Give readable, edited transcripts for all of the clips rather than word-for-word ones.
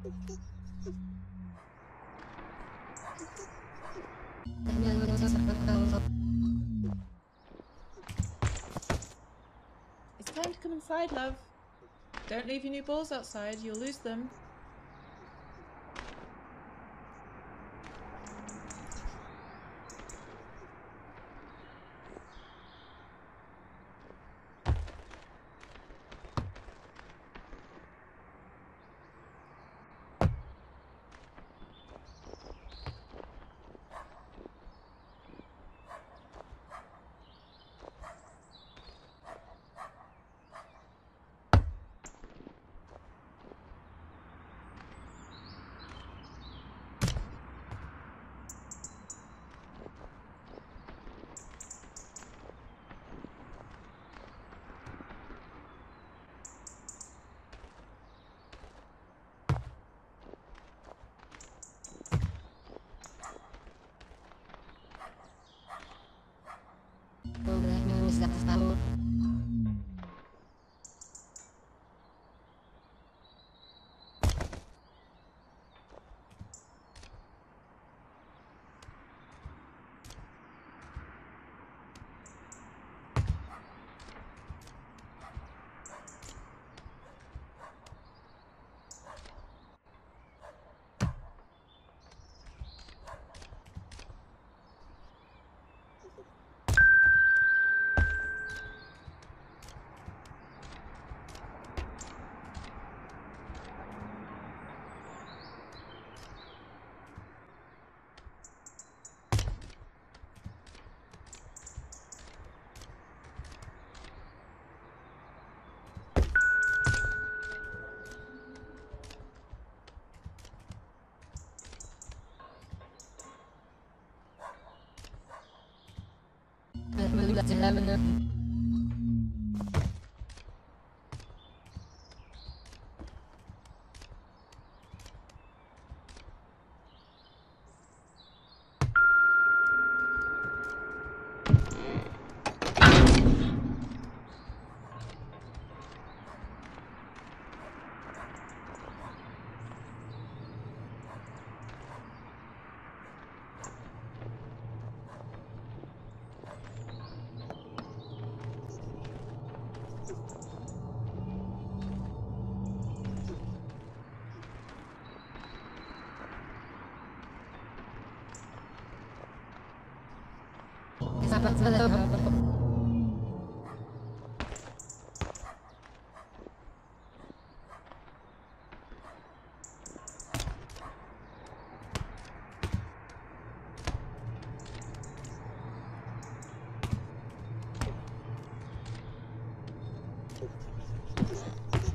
It's time to come inside, love. Don't leave your new balls outside, you'll lose them.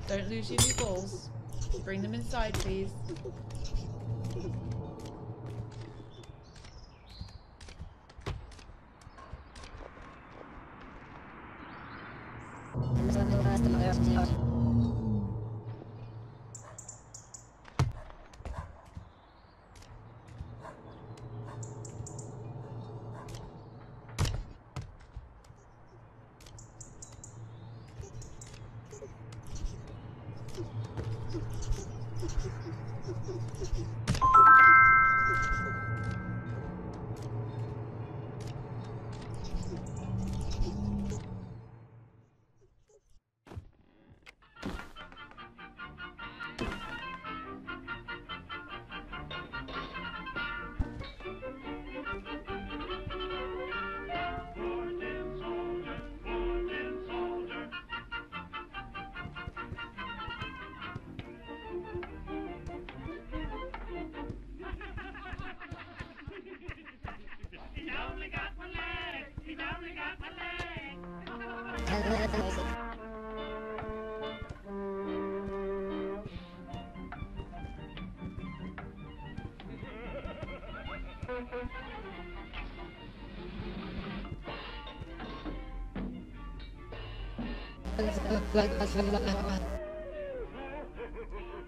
Don't lose your new balls. Bring them inside, please.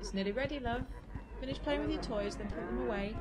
It's nearly ready, love. Finish playing with your toys, then put them away.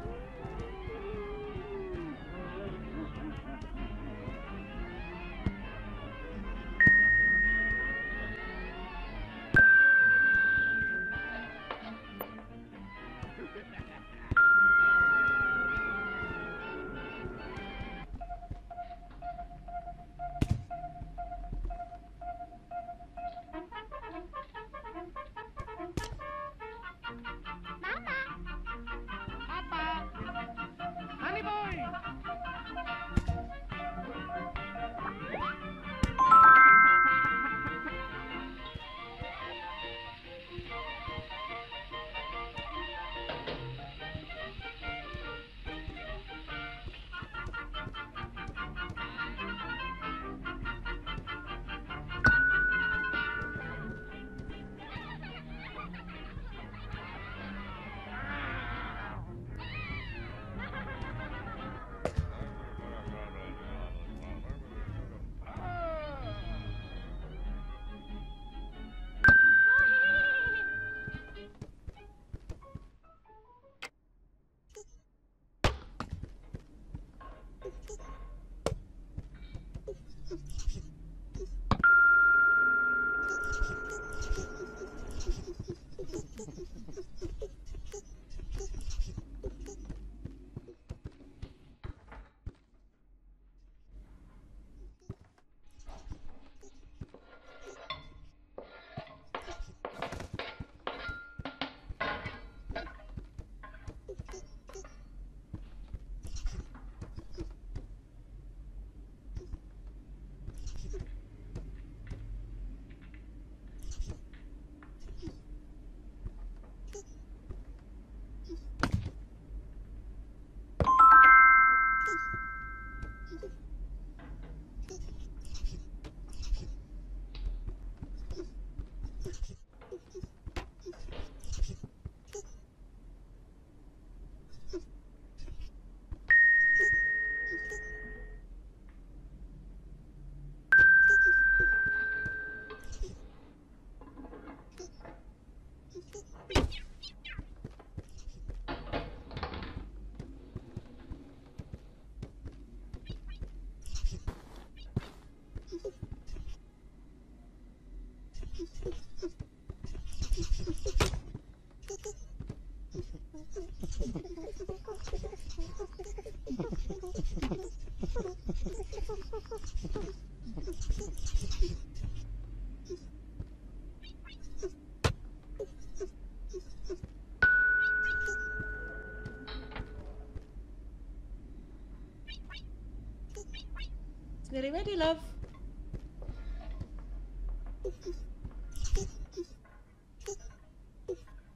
nearly ready, love.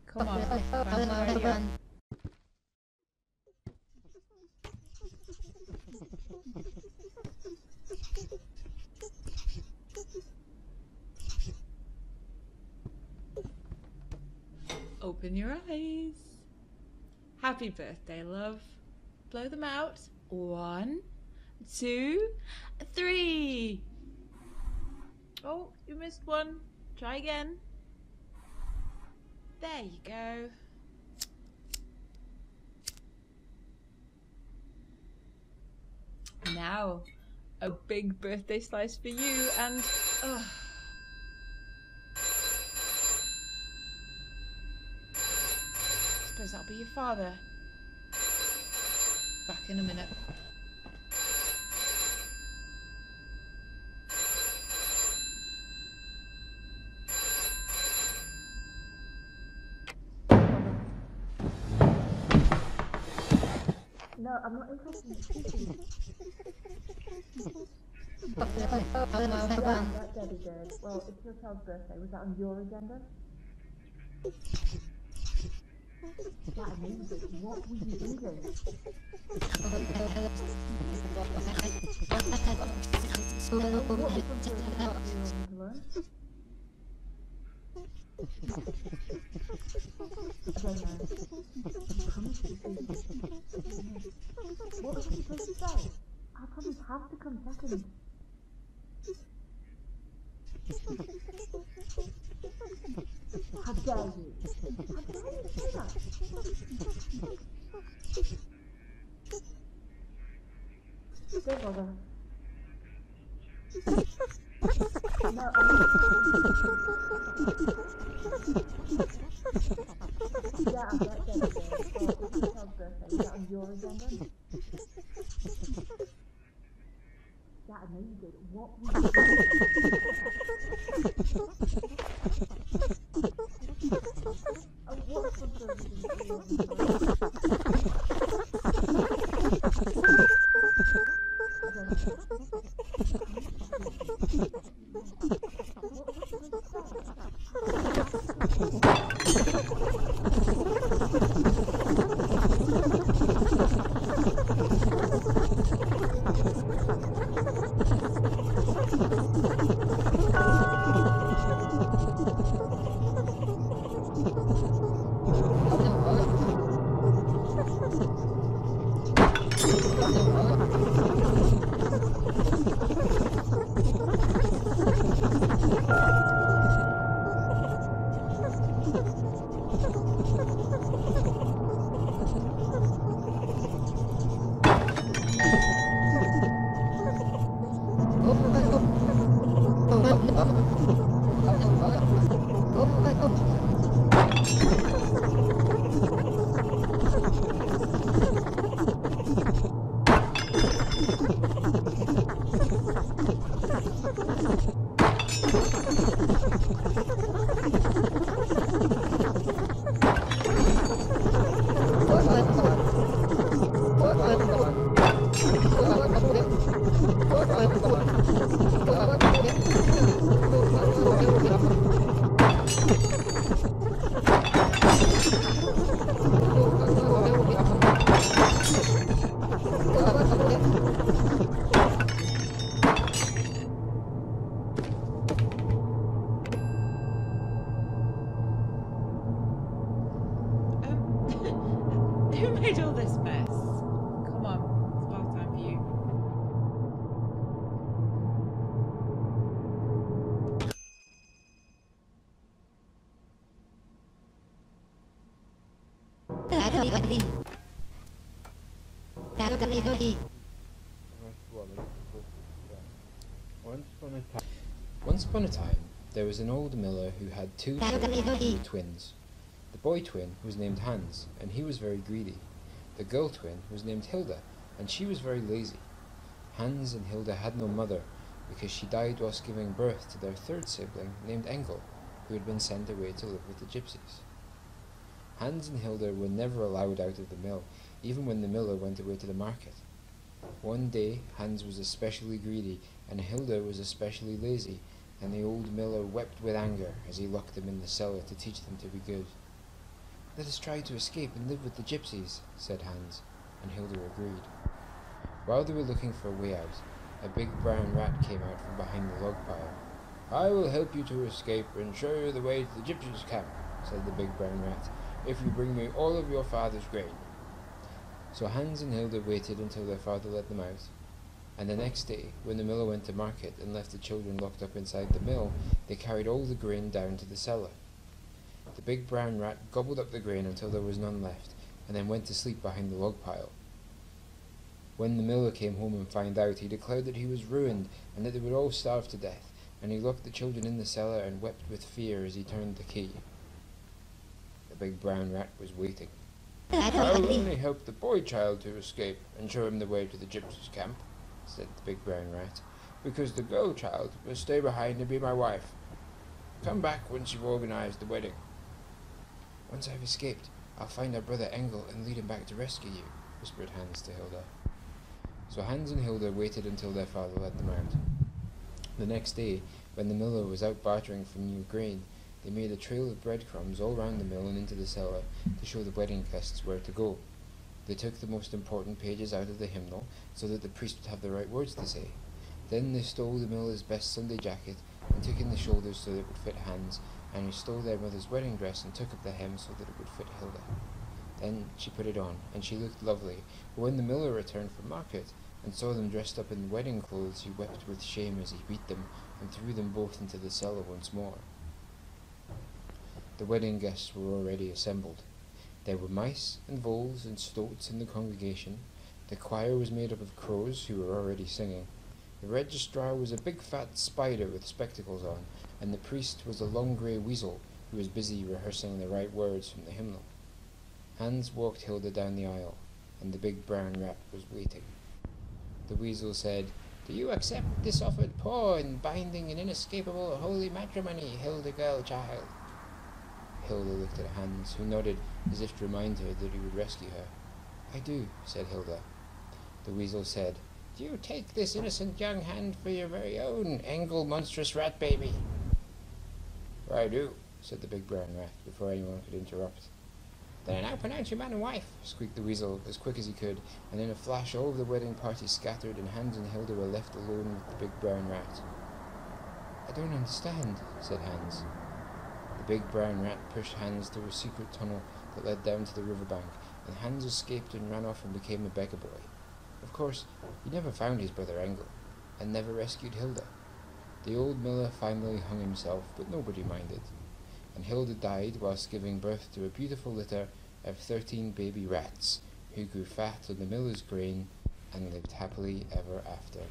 Come on, hurry up. Open your eyes. Happy birthday, love. Blow them out. 1, 2, 3. Oh, you missed one. Try again. There you go. Now, a big birthday slice for you and... Suppose that'll be your father. Back in a minute. No, I'm not interested in speaking. That Debbie did. Well, it's your child's birthday. Was that on your agenda? That amazing. What were you doing? What was you supposed to say? I'll probably have to come second. How dare you? How dare you say that? Don't bother. No, I'm not. Yeah, I'm not dead. Well, it's your child's birthday. Is that on your agenda? Yeah, I know you did. What were you doing? What was the Who made all this mess? Come on, it's bath time for you. Once upon a time, there was an old miller who had two twins. The boy twin was named Hans, and he was very greedy. The girl twin was named Hilda, and she was very lazy. Hans and Hilda had no mother, because she died whilst giving birth to their third sibling named Engel, who had been sent away to live with the gypsies. Hans and Hilda were never allowed out of the mill, even when the miller went away to the market. One day Hans was especially greedy, and Hilda was especially lazy, and the old miller wept with anger as he locked them in the cellar to teach them to be good. "Let us try to escape and live with the gypsies," said Hans, and Hilda agreed. While they were looking for a way out, a big brown rat came out from behind the log pile. "I will help you to escape and show you the way to the gypsies' camp," said the big brown rat, "if you bring me all of your father's grain." So Hans and Hilda waited until their father let them out, and the next day, when the miller went to market and left the children locked up inside the mill, they carried all the grain down to the cellar. The big brown rat gobbled up the grain until there was none left, and then went to sleep behind the log pile. When the miller came home and found out, he declared that he was ruined and that they would all starve to death, and he locked the children in the cellar and wept with fear as he turned the key. The big brown rat was waiting. "I will only help the boy child to escape and show him the way to the gypsies' camp," said the big brown rat, "because the girl child must stay behind and be my wife. Come back once you've organized the wedding." "Once I've escaped, I'll find our brother Engel and lead him back to rescue you," whispered Hans to Hilda. So Hans and Hilda waited until their father let them out. The next day, when the miller was out bartering for new grain, they made a trail of breadcrumbs all round the mill and into the cellar to show the wedding guests where to go. They took the most important pages out of the hymnal so that the priest would have the right words to say. Then they stole the miller's best Sunday jacket and took in the shoulders so that it would fit Hans, and he stole their mother's wedding dress and took up the hem so that it would fit Hilda. Then she put it on, and she looked lovely, but when the miller returned from market and saw them dressed up in wedding clothes, he wept with shame as he beat them and threw them both into the cellar once more. The wedding guests were already assembled. There were mice and voles and stoats in the congregation. The choir was made up of crows who were already singing. The registrar was a big fat spider with spectacles on, and the priest was a long grey weasel who was busy rehearsing the right words from the hymnal. Hans walked Hilda down the aisle, and the big brown rat was waiting. The weasel said, "Do you accept this offered paw in binding and inescapable holy matrimony, Hilda girl child?" Hilda looked at Hans, who nodded as if to remind her that he would rescue her. "I do," said Hilda. The weasel said, "Do you take this innocent young hand for your very own, Engel monstrous rat baby?" "I do," said the big brown rat, before anyone could interrupt. "Then I now pronounce you man and wife," squeaked the weasel as quick as he could, and in a flash all of the wedding party scattered, and Hans and Hilda were left alone with the big brown rat. "I don't understand," said Hans. The big brown rat pushed Hans through a secret tunnel that led down to the riverbank, and Hans escaped and ran off and became a beggar boy. Of course, he never found his brother Engel, and never rescued Hilda. The old miller finally hung himself, but nobody minded, and Hilda died whilst giving birth to a beautiful litter of 13 baby rats, who grew fat on the miller's grain and lived happily ever after.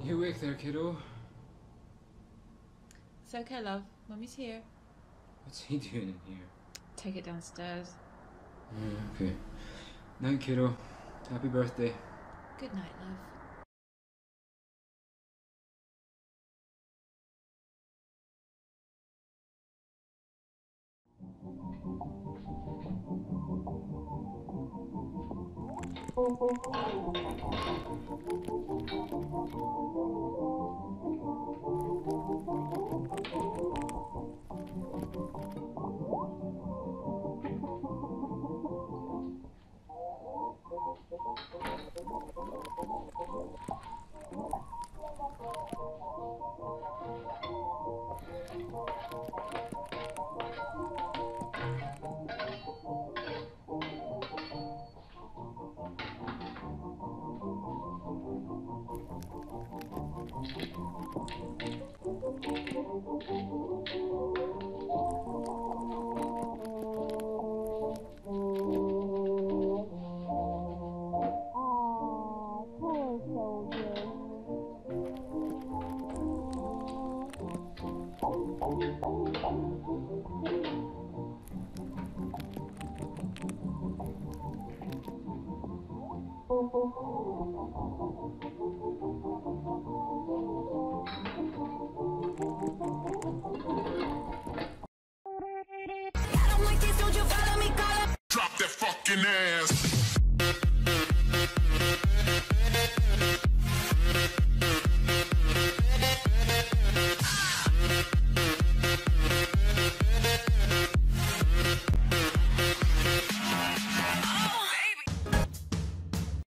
You awake there, kiddo? It's okay, love. Mummy's here. What's he doing in here? Take it downstairs. Okay. Night, kiddo. Happy birthday. Good night, love.